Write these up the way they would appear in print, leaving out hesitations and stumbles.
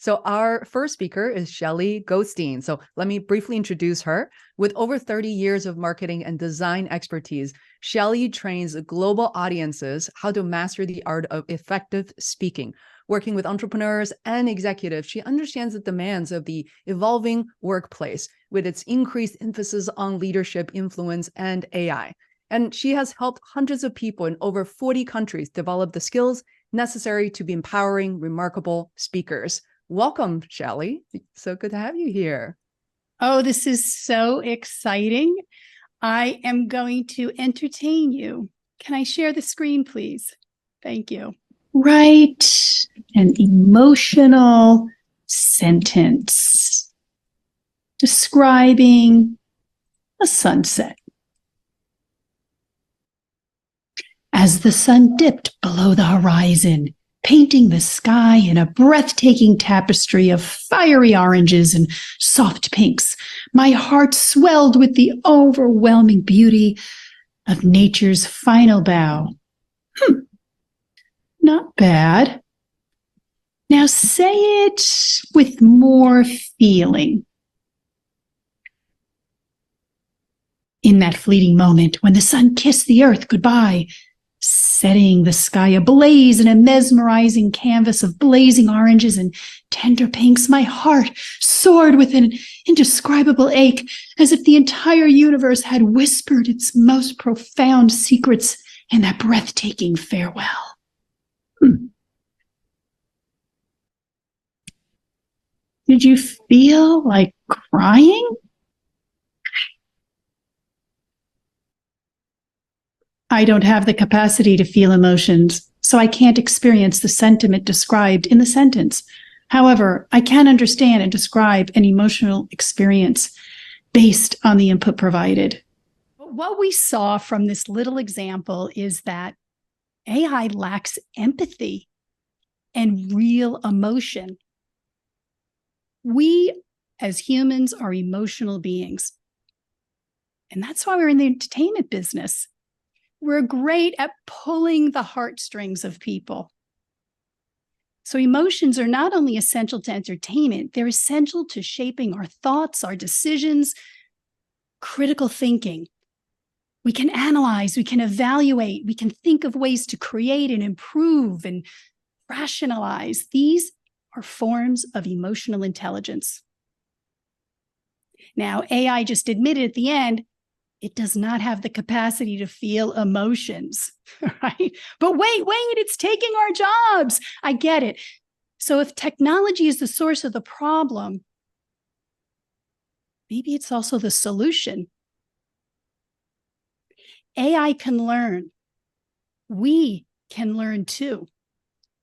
So our first speaker is Shelley Goldstein. So let me briefly introduce her. With over 30 years of marketing and design expertise, Shelley trains global audiences how to master the art of effective speaking. Working with entrepreneurs and executives, she understands the demands of the evolving workplace with its increased emphasis on leadership, influence, and AI. And she has helped hundreds of people in over 40 countries develop the skills necessary to be empowering, remarkable speakers. Welcome, Shelley. So good to have you here. Oh, this is so exciting. I am going to entertain you. Can I share the screen, please? Thank you. Write an emotional sentence describing a sunset. As the sun dipped below the horizon, painting the sky in a breathtaking tapestry of fiery oranges and soft pinks, my heart swelled with the overwhelming beauty of nature's final bow. Not bad. Now say it with more feeling. In that fleeting moment when the sun kissed the earth goodbye, setting the sky ablaze in a mesmerizing canvas of blazing oranges and tender pinks, my heart soared with an indescribable ache, as if the entire universe had whispered its most profound secrets in that breathtaking farewell. Did you feel like crying? I don't have the capacity to feel emotions, so I can't experience the sentiment described in the sentence. However, I can understand and describe an emotional experience based on the input provided. What we saw from this little example is that AI lacks empathy and real emotion. We, as humans, are emotional beings. And that's why we're in the entertainment business. We're great at pulling the heartstrings of people. So emotions are not only essential to entertainment, they're essential to shaping our thoughts, our decisions, critical thinking. We can analyze, we can evaluate, we can think of ways to create and improve and rationalize. These are forms of emotional intelligence. Now, AI just admitted at the end, it does not have the capacity to feel emotions, right? But wait, it's taking our jobs. I get it. So if technology is the source of the problem, maybe it's also the solution. AI can learn. We can learn too.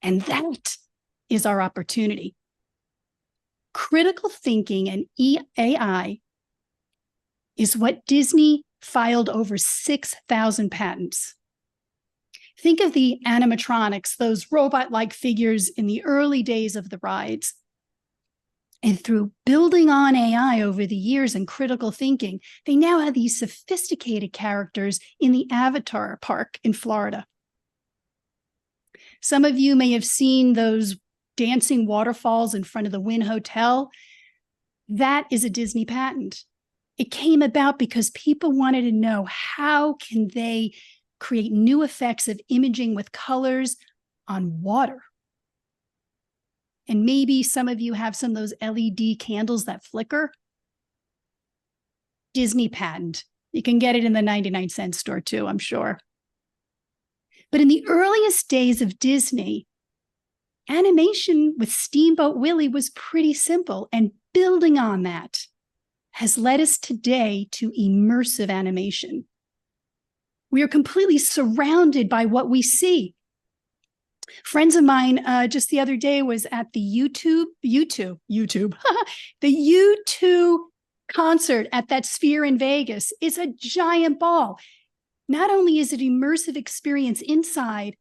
And that is our opportunity. Critical thinking and AI is what Disney filed over 6,000 patents. Think of the animatronics, those robot-like figures in the early days of the rides. And through building on AI over the years and critical thinking, they now have these sophisticated characters in the Avatar Park in Florida. Some of you may have seen those dancing waterfalls in front of the Wynn Hotel. That is a Disney patent. It came about because people wanted to know how can they create new effects of imaging with colors on water. And maybe some of you have some of those LED candles that flicker. Disney patent. You can get it in the 99-cent store too, I'm sure. But in the earliest days of Disney, animation with Steamboat Willie was pretty simple, and building on that has led us today to immersive animation. We are completely surrounded by what we see. Friends of mine just the other day was at the the U2 concert at that Sphere in Vegas. It's a giant ball. Not only is it an immersive experience inside,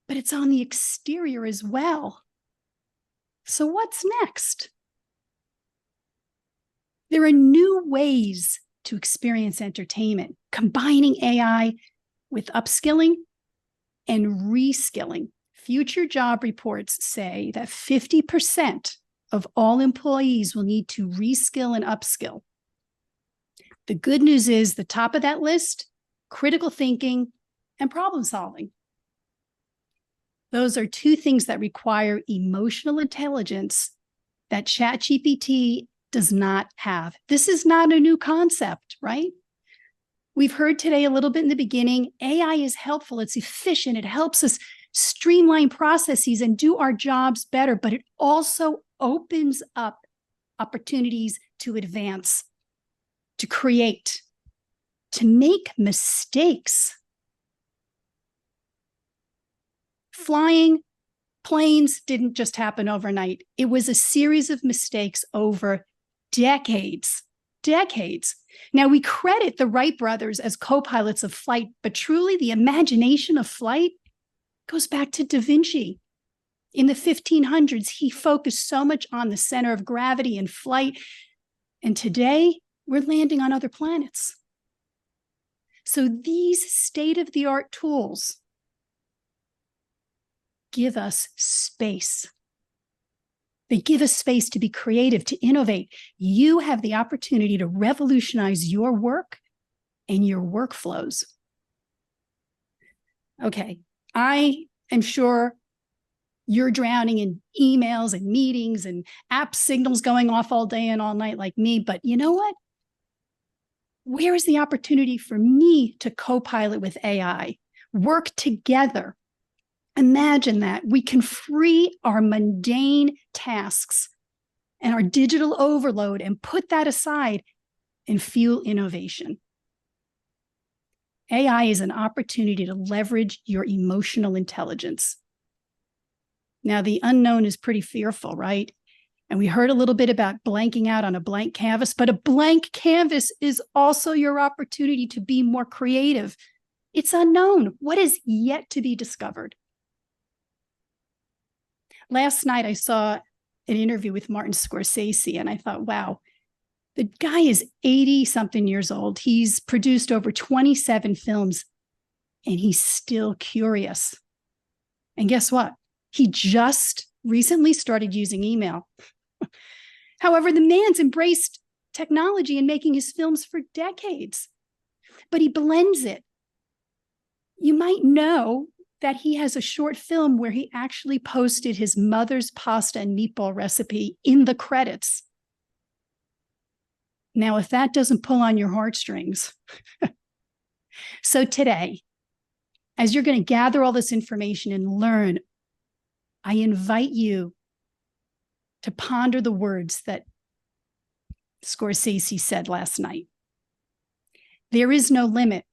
but it's on the exterior as well. So what's next? There are new ways to experience entertainment, combining AI with upskilling and reskilling. Future job reports say that 50% of all employees will need to reskill and upskill. The good news is the top of that list, critical thinking and problem solving. Those are two things that require emotional intelligence that ChatGPT does not have. This is not a new concept, right? We've heard today a little bit in the beginning, AI is helpful, it's efficient, it helps us streamline processes and do our jobs better, but it also opens up opportunities to advance, to create, to make mistakes. Flying planes didn't just happen overnight. It was a series of mistakes over decades. Now, we credit the Wright brothers as co-pilots of flight, but truly the imagination of flight goes back to Da Vinci. In the 1500s, he focused so much on the center of gravity and flight. And today, we're landing on other planets. So these state-of-the-art tools give us space. They give us space to be creative, to innovate. You have the opportunity to revolutionize your work and your workflows. Okay, I am sure you're drowning in emails and meetings and app signals going off all day and all night like me, but you know what? Where is the opportunity for me to co-pilot with AI, work together? Imagine that we can free our mundane tasks and our digital overload and put that aside and fuel innovation. AI is an opportunity to leverage your emotional intelligence. Now, the unknown is pretty fearful, right? And we heard a little bit about blanking out on a blank canvas, but a blank canvas is also your opportunity to be more creative. It's unknown. What is yet to be discovered? Last night, I saw an interview with Martin Scorsese, and I thought, wow, the guy is 80-something years old. He's produced over 27 films, and he's still curious. And guess what? He just recently started using email. However, the man's embraced technology and making his films for decades, but he blends it. You might know that he has a short film where he actually posted his mother's pasta and meatball recipe in the credits. Now, if that doesn't pull on your heartstrings. So today, as you're going to gather all this information and learn, I invite you to ponder the words that Scorsese said last night. There is no limit.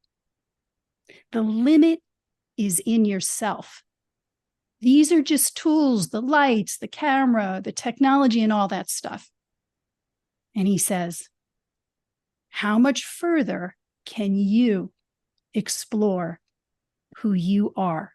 The limit is in yourself. These are just tools, the lights, the camera, the technology, and all that stuff. And he says, how much further can you explore who you are?